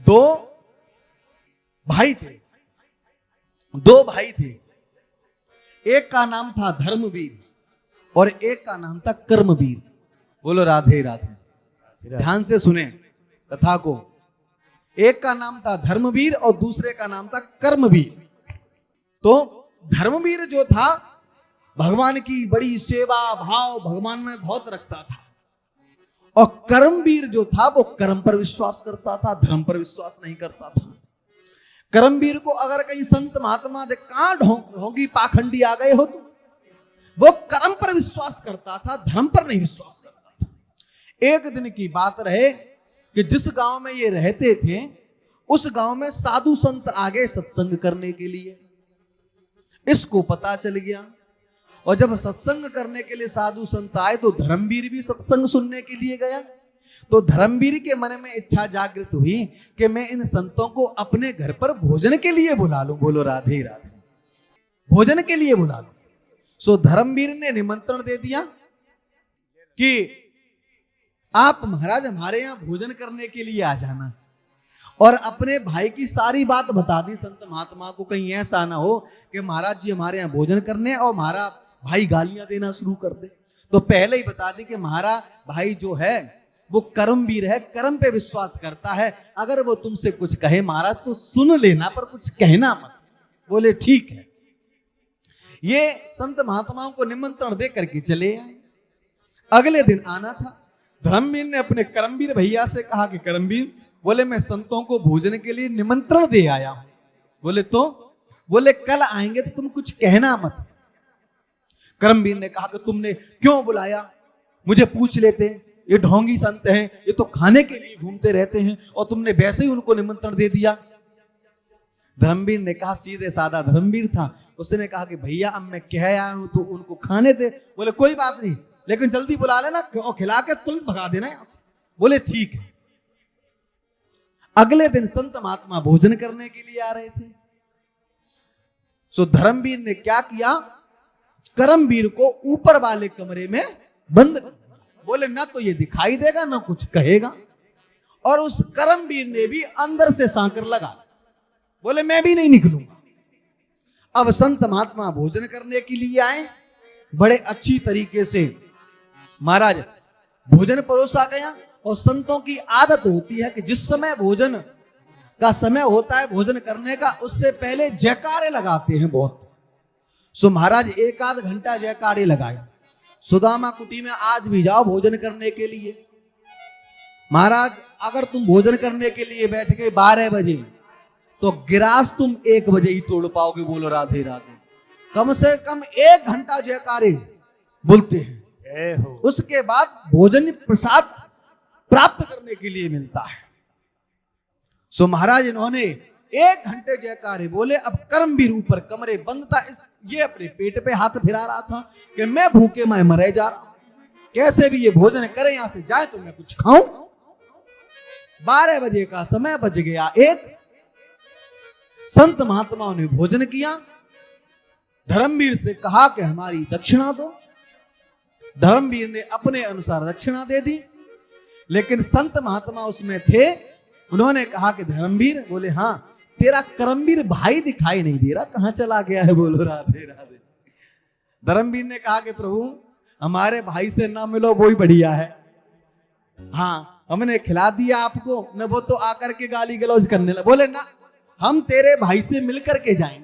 दो भाई थे, दो भाई थे। एक का नाम था धर्मवीर और एक का नाम था कर्मवीर। बोलो राधे राधे। ध्यान से सुने कथा को। एक का नाम था धर्मवीर और दूसरे का नाम था कर्मवीर। तो धर्मवीर जो था भगवान की बड़ी सेवा भाव भगवान में बहुत रखता था, और कर्मवीर जो था वो कर्म पर विश्वास करता था, धर्म पर विश्वास नहीं करता था। कर्मवीर को अगर कहीं संत महात्मा दे कहां ढोंगी पाखंडी आ गए हो, तो वो कर्म पर विश्वास करता था, धर्म पर नहीं विश्वास करता था। एक दिन की बात रहे कि जिस गांव में ये रहते थे उस गांव में साधु संत आ गए सत्संग करने के लिए। इसको पता चल गया, और जब सत्संग करने के लिए साधु संत आए तो धर्मवीर भी सत्संग सुनने के लिए गया। तो धर्मवीर के मन में इच्छा जागृत हुई कि मैं इन संतों को अपने घर पर भोजन के लिए बुला लूं। बोलो राधे राधे। भोजन के लिए बुला लूं। सो धर्मवीर ने निमंत्रण दे दिया कि आप महाराज हमारे यहां भोजन करने के लिए आ जाना, और अपने भाई की सारी बात बता दी संत महात्मा को, कहीं ऐसा ना हो कि महाराज जी हमारे यहाँ भोजन करने और हमारा भाई गालियां देना शुरू कर दे। तो पहले ही बता दी कि हमारा भाई जो है वो कर्मवीर है, कर्म पे विश्वास करता है, अगर वो तुमसे कुछ कहे महाराज तो सुन लेना पर कुछ कहना मत। बोले ठीक है। ये संत महात्माओं को निमंत्रण दे करके चले आए। अगले दिन आना था। धर्मवीर ने अपने कर्मवीर भैया से कहा कि कर्मवीर, बोले मैं संतों को भोजन के लिए निमंत्रण दे आया हूं। बोले तो? बोले कल आएंगे तो तुम कुछ कहना मत। कर्मवीर ने कहा कि तुमने क्यों बुलाया, मुझे पूछ लेते, ये ढोंगी संत हैं, ये तो खाने के लिए घूमते रहते हैं, और तुमने वैसे ही उनको निमंत्रण दे दिया। धर्मवीर ने कहा, सीधे साधा धर्मवीर था, उसने कहा कि भैया अब मैं कह आया हूं तो उनको खाने दे। बोले कोई बात नहीं, लेकिन जल्दी बुला लेना और खिला के तुरंत भगा देना यहां से। बोले ठीक है। अगले दिन संत महात्मा भोजन करने के लिए आ रहे थे। सो धर्मवीर ने क्या किया, कर्मवीर को ऊपर वाले कमरे में बंद कर दिया। बोले ना तो ये दिखाई देगा ना कुछ कहेगा। और उस कर्मवीर ने भी अंदर से सांकर लगा, बोले मैं भी नहीं निकलूंगा। अब संत महात्मा भोजन करने के लिए आए, बड़े अच्छी तरीके से महाराज भोजन परोसा गया। और संतों की आदत होती है कि जिस समय भोजन का समय होता है भोजन करने का, उससे पहले जयकारे लगाते हैं बहुत। सो महाराज एक आध घंटा जयकारे लगाए। सुदामा कुटी में आज भी जाओ भोजन करने के लिए। महाराज अगर तुम भोजन करने के लिए बैठ गए 12 बजे तो गिरास तुम 1 बजे ही तोड़ पाओगे। बोलो राधे राधे। कम से कम 1 घंटा जयकारे बोलते हैं, उसके बाद भोजन प्रसाद प्राप्त करने के लिए मिलता है। सो महाराज इन्होंने 1 घंटे जयकारे बोले। अब कर्मवीर ऊपर कमरे बंद था, ये अपने पेट पे हाथ फिरा रहा था कि मैं भूखे मैं मरे जा रहा हूं, कैसे भी ये भोजन करे, यहां से जाए तो मैं कुछ खाऊं। 12 बजे का समय बज गया 1। संत महात्माओं ने भोजन किया। धर्मवीर से कहा कि हमारी दक्षिणा दो। धर्मवीर ने अपने अनुसार दक्षिणा दे दी, लेकिन संत महात्मा उसमें थे। उन्होंने कहा कि धर्मवीर, बोले हाँ, तेरा कर्मवीर भाई दिखाई नहीं दे रहा, कहां चला गया है। बोलो राधे राधे। धर्मवीर ने कहा कि प्रभु हमारे भाई से ना मिलो वो ही बढ़िया है। हाँ हमने खिला दिया आपको न, वो तो आकर के गाली गलौज करने लगे। बोले ना, हम तेरे भाई से मिलकर के जाएंगे।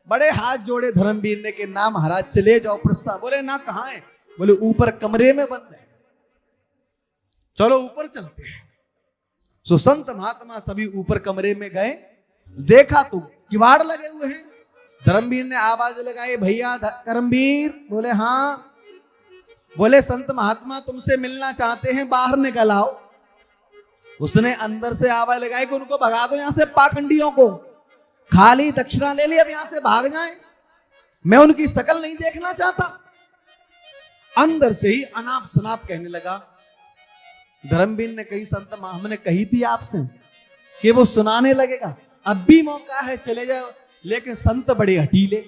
बड़े हाथ जोड़े धर्मवीर ने कि ना महाराज चले जाओ प्रस्ताव। बोले ना कहां है। बोले ऊपर कमरे में बंद है, चलो ऊपर चलते हैं। सो संत महात्मा सभी ऊपर कमरे में गए, देखा तो किवाड़ लगे हुए हैं। धर्मवीर ने आवाज लगाई, भैया कर्मवीर। बोले हाँ। बोले संत महात्मा तुमसे मिलना चाहते हैं, बाहर निकल आओ। उसने अंदर से आवाज लगाई कि उनको भगा दो यहां से, पाखंडियों को। खाली दक्षिणा ले ली, अब यहां से भाग जाए, मैं उनकी शकल नहीं देखना चाहता। अंदर से ही अनाप शनाप कहने लगा। धर्मवीर ने कही, संत हमने कही थी आपसे कि वो सुनाने लगेगा, अब भी मौका है, चले जाओ। लेकिन संत बड़े हटीले,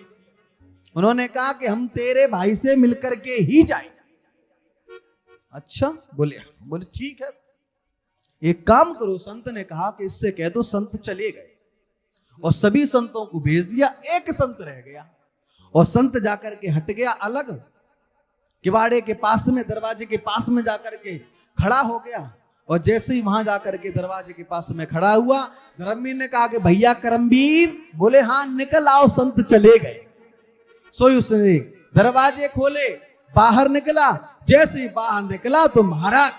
उन्होंने कहा कि हम तेरे भाई से मिलकर के ही जाएंगे। अच्छा बोले ठीक है। एक काम करो, संत ने कहा कि इससे कह दो संत चले गए, और सभी संतों को भेज दिया, एक संत रह गया। और संत जाकर के हट गया अलग, किवाड़े के पास में, दरवाजे के पास में जाकर के खड़ा हो गया। और जैसे ही वहां जाकर के दरवाजे के पास में खड़ा हुआ, धर्मवीर ने कहा कि भैया करमवीर, बोले हाँ निकल आओ, संत चले गए। सोई उसने दरवाजे खोले, बाहर निकला। जैसे ही बाहर निकला तो महाराज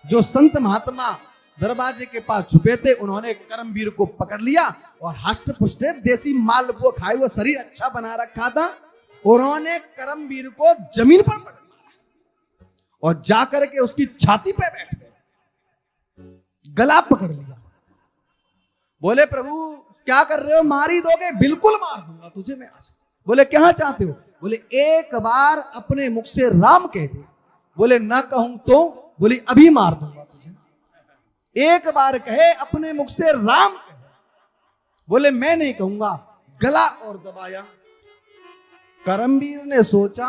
जो संत महात्मा दरवाजे के पास छुपे थे, उन्होंने करमवीर को पकड़ लिया और हष्ट पुष्ट देसी माल वो खाए हुए, शरीर अच्छा बना रखा था, उन्होंने करमवीर को जमीन पर पकड़ लिया और जाकर के उसकी छाती पे बैठ गए, गला पकड़ लिया। बोले प्रभु क्या कर रहे हो, मार ही दोगे? बिल्कुल मार दूंगा तुझे मैं आज। बोले क्या चाहते हो? बोले एक बार अपने मुख से राम कह दे। बोले ना कहूं तो? बोले अभी मार दूंगा तुझे। एक बार कहे अपने मुख से राम कहे। बोले मैं नहीं कहूंगा। गला और दबाया। करमवीर ने सोचा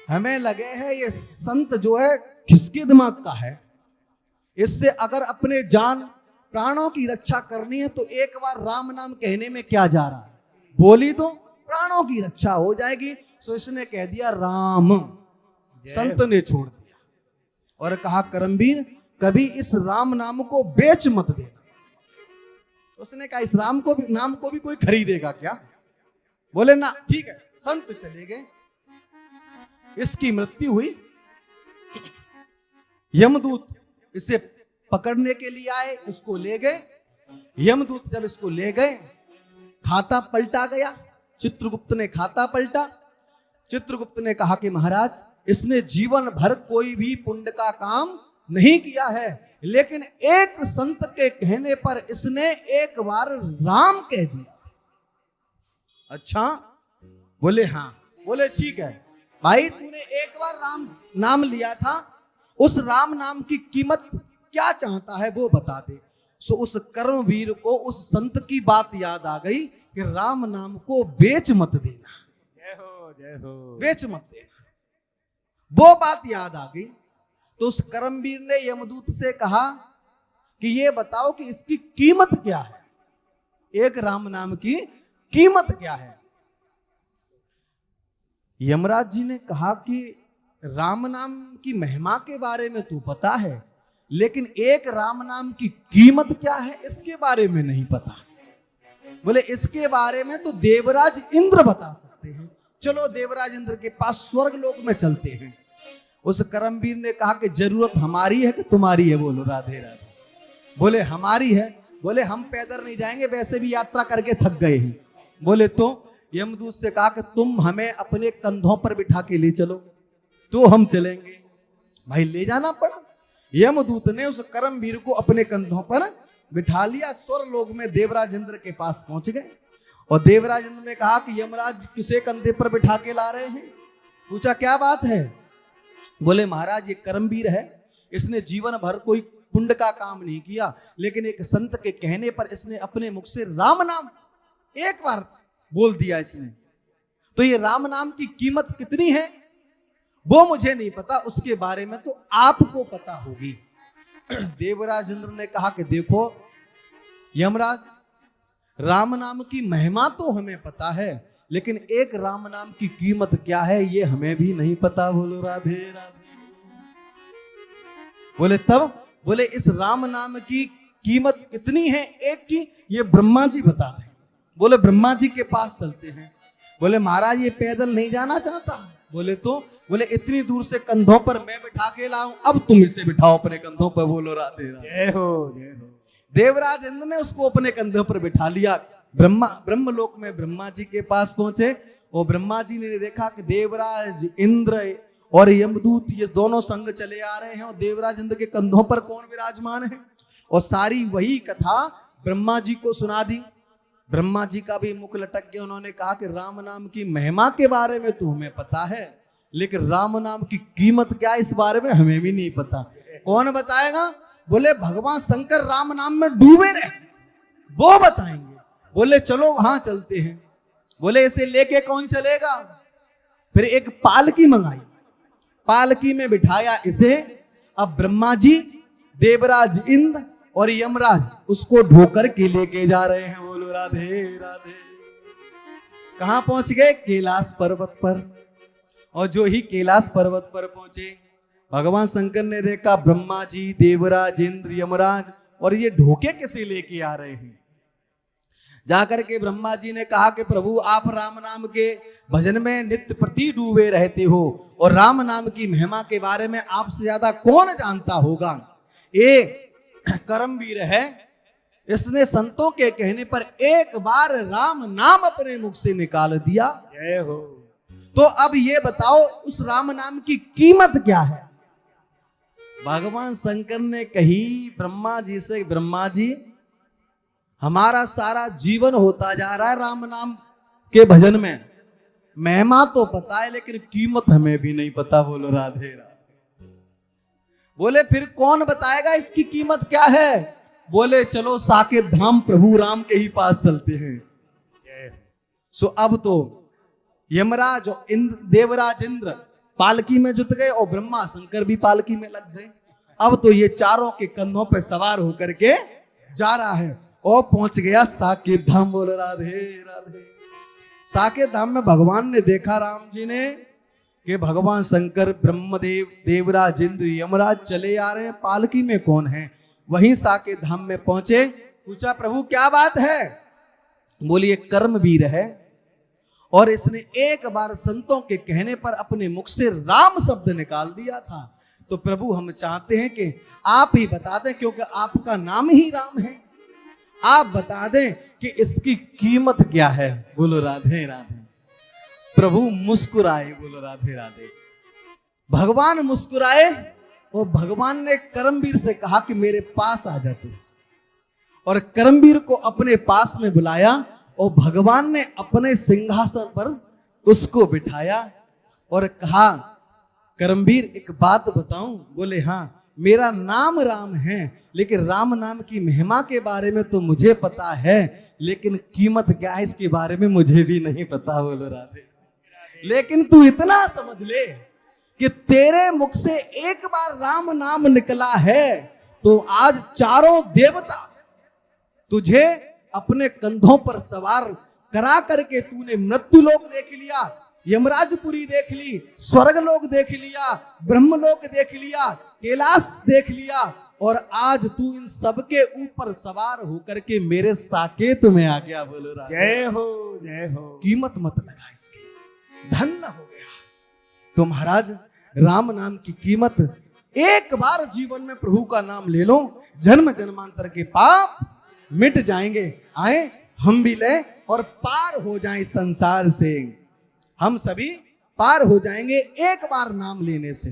हमें लगे है ये संत जो है किसके दिमाग का है, इससे अगर अपने जान प्राणों की रक्षा करनी है तो एक बार राम नाम कहने में क्या जा रहा है, बोली तो प्राणों की रक्षा हो जाएगी। सो इसने कह दिया राम। संत ने छोड़ दिया और कहा करमवीर कभी इस राम नाम को बेच मत देना। उसने कहा इस राम को भी, नाम को भी कोई खरीदेगा क्या? बोले ना ठीक है। संत चले गए, इसकी मृत्यु हुई। यमदूत इसे पकड़ने के लिए आए, उसको ले गए। यमदूत जब इसको ले गए, खाता पलटा गया। चित्रगुप्त ने खाता पलटा। चित्रगुप्त ने कहा कि महाराज इसने जीवन भर कोई भी पुण्य का काम नहीं किया है, लेकिन एक संत के कहने पर इसने एक बार राम कह दिया। अच्छा? बोले हाँ। बोले ठीक है भाई, तूने एक बार राम नाम लिया था, उस राम नाम की कीमत क्या चाहता है वो बता दे। सो उस कर्मवीर को उस संत की बात याद आ गई कि राम नाम को बेच मत देना, जय हो जय हो, बेच मत देना, वो बात याद आ गई। तो उस कर्मवीर ने यमदूत से कहा कि ये बताओ कि इसकी कीमत क्या है, एक राम नाम की कीमत क्या है। यमराज जी ने कहा कि राम नाम की महिमा के बारे में तो पता है, लेकिन एक राम नाम की कीमत क्या है इसके बारे में नहीं पता। बोले इसके बारे में तो देवराज इंद्र बता सकते हैं, चलो देवराज इंद्र के पास स्वर्ग लोक में चलते हैं। उस कर्मवीर ने कहा कि जरूरत हमारी है कि तुम्हारी है? बोलो राधे राधे। बोले हमारी है। बोले हम पैदल नहीं जाएंगे, वैसे भी यात्रा करके थक गए हैं। बोले तो यमदूत से कहा कि तुम हमें अपने कंधों पर बिठा के ले चलो, तो हम चलेंगे। भाई ले जाना पड़ा। यमदूत ने उस कर्मवीर को अपने कंधों पर बिठा लिया। स्वर्ग लोक में देवराज इंद्र के पास पहुंच गए और देवराज इंद्र ने कहा कि यमराज किसे कंधे पर बिठा के ला रहे हैं? पूछा क्या बात है? बोले महाराज ये कर्मवीर है, इसने जीवन भर कोई पुण्य का काम नहीं किया, लेकिन एक संत के कहने पर इसने अपने मुख से राम नाम एक बार बोल दिया इसने। तो ये राम नाम की कीमत कितनी है वो मुझे नहीं पता, उसके बारे में तो आपको पता होगी। देवराज इंद्र ने कहा कि देखो यमराज, राम नाम की महिमा तो हमें पता है, लेकिन एक राम नाम की कीमत क्या है ये हमें भी नहीं पता। बोलो राधे राधे। बोले तब? बोले इस राम नाम की कीमत कितनी है एक की, ये ब्रह्मा जी बता दें। बोले ब्रह्मा जी के पास चलते हैं। बोले महाराज ये पैदल नहीं जाना चाहता। बोले तो? बोले इतनी दूर से कंधों पर मैं बिठा के लाऊं, अब तुम इसे बिठाओ अपने कंधों पर। बोलो राधे राधे। जय हो जय हो। देवराज इंद्र ने उसको अपने कंधों पर बिठा लिया। ब्रह्मलोक में ब्रह्मा जी के पास पहुंचे और ब्रह्मा जी ने देखा कि देवराज इंद्र और यमदूत ये दोनों संग चले आ रहे हैं और देवराज इंद्र के कंधों पर कौन विराजमान है, और सारी वही कथा ब्रह्मा जी को सुना दी। ब्रह्मा जी का भी मुख लटक गया। उन्होंने कहा कि राम नाम की महिमा के बारे में तो हमें पता है, लेकिन राम नाम की कीमत क्या है इस बारे में हमें भी नहीं पता। कौन बताएगा? बोले भगवान शंकर राम नाम में डूबे रहे, वो बताएंगे। बोले चलो वहां चलते हैं। बोले इसे लेके कौन चलेगा? फिर एक पालकी मंगाई, पालकी में बिठाया इसे। अब ब्रह्मा जी देवराज इंद्र और यमराज उसको ढोकर के लेके जा रहे हैं। बोलो राधे राधे। कहां पहुंच गए? कैलाश पर्वत पर। और जो ही कैलाश पर्वत पर पहुंचे, भगवान शंकर ने देखा ब्रह्मा जी, देवराज इंद्र, यमराज और ये ढोके किसे लेके आ रहे हैं। जाकर के ब्रह्मा जी ने कहा कि प्रभु आप राम नाम के भजन में नित्य प्रति डूबे रहते हो और राम नाम की महिमा के बारे में आपसे ज्यादा कौन जानता होगा। ये कर्मवीर है, इसने संतों के कहने पर एक बार राम नाम अपने मुख से निकाल दिया। जय हो। तो अब ये बताओ उस राम नाम की कीमत क्या है। भगवान शंकर ने कही ब्रह्मा जी से, ब्रह्मा जी हमारा सारा जीवन होता जा रहा है राम नाम के भजन में, महिमा तो पता है लेकिन कीमत हमें भी नहीं पता। बोलो राधे राधे। बोले फिर कौन बताएगा इसकी कीमत क्या है। बोले चलो साकेत धाम प्रभु राम के ही पास चलते हैं। सो अब तो यमराज और इंद्र, देवराज इंद्र पालकी में जुट गए और ब्रह्मा शंकर भी पालकी में लग गए। अब तो ये चारों के कंधों पे सवार होकर के जा रहा है और पहुंच गया साकेत धाम। बोलो राधे राधे। साकेत धाम में भगवान ने देखा राम जी ने कि भगवान शंकर, ब्रह्मदेव, देवराज इंद्र, यमराज चले आ रहे हैं, पालकी में कौन है। वहीं साकेत धाम में पहुंचे, पूछा प्रभु क्या बात है। बोलिए कर्मवीर है और इसने एक बार संतों के कहने पर अपने मुख से राम शब्द निकाल दिया था। तो प्रभु हम चाहते हैं कि आप ही बता दें, क्योंकि आपका नाम ही राम है, आप बता दें कि इसकी कीमत क्या है। बोलो राधे राधे। प्रभु मुस्कुराए। बोलो राधे राधे। भगवान मुस्कुराए और भगवान ने कर्मवीर से कहा कि मेरे पास आ जा तू। और कर्मवीर को अपने पास में बुलाया और भगवान ने अपने सिंहासन पर उसको बिठाया और कहा कर्मवीर एक बात बताऊं। बोले हाँ, मेरा नाम राम है लेकिन राम नाम की महिमा के बारे में तो मुझे पता है, लेकिन कीमत क्या है इसके बारे में मुझे भी नहीं पता। बोलो राधे। लेकिन तू इतना समझ ले कि तेरे मुख से एक बार राम नाम निकला है तो आज चारों देवता तुझे अपने कंधों पर सवार करा करके तूने मृत्यु लोक देख लिया, यमराजपुरी देख ली, स्वर्ग लोक देख लिया, ब्रह्मलोक देख लिया, कैलाश देख लिया और आज तू इन सबके ऊपर सवार होकर के मेरे साकेत में आ गया। बोलो राधे। जय हो जय हो। कीमत मत लगा इसकी, धन्य हो गया। तो महाराज राम नाम की कीमत, एक बार जीवन में प्रभु का नाम ले लो, जन्म जन्मांतर के पाप मिट जाएंगे। आए हम भी ले और पार हो जाएं इस संसार से, हम सभी पार हो जाएंगे एक बार नाम लेने से।